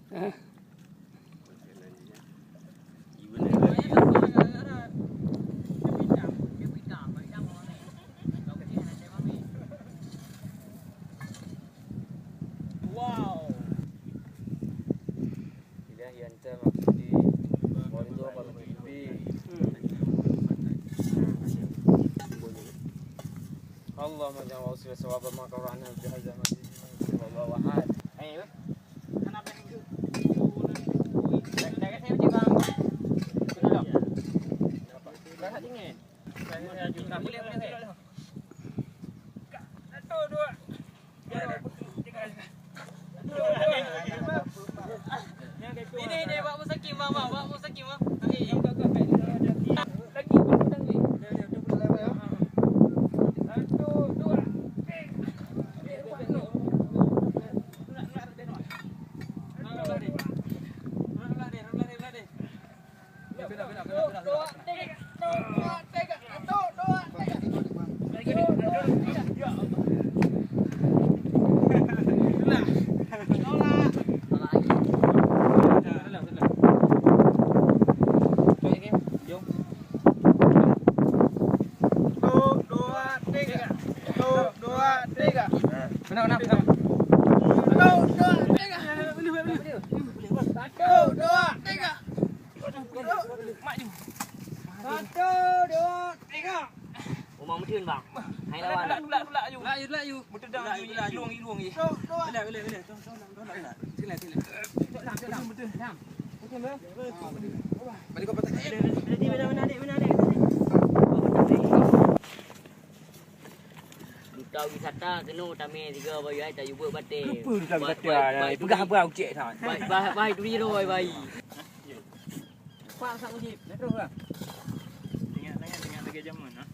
Wow. Tidak yang termaksudi Mondo kalau pipi. Allah majal wasil sawab makarana bihadza masjid wallahu ahad. Ayo. Kenapa ni? Dah saya macam bang. Sudah. Dah dingin. Saya boleh. Satu, dua. Ini Pak Musakim, Pak Musakim. Lagi pedang ni. Satu, dua. Umang mungkin bang. Hai lawan. Laju. Betul dah. Hilang je. Boleh. Sila. Betul. Balik kau patah. Mana adik. Duta wisata kena utama 3 bayi ai tak jumpa batik. Lupa duta wisata. Pegang apa ucik tak. Baik tu dia bayi. Pak sang jeep. Terus lah. Tengok lagi zaman ah.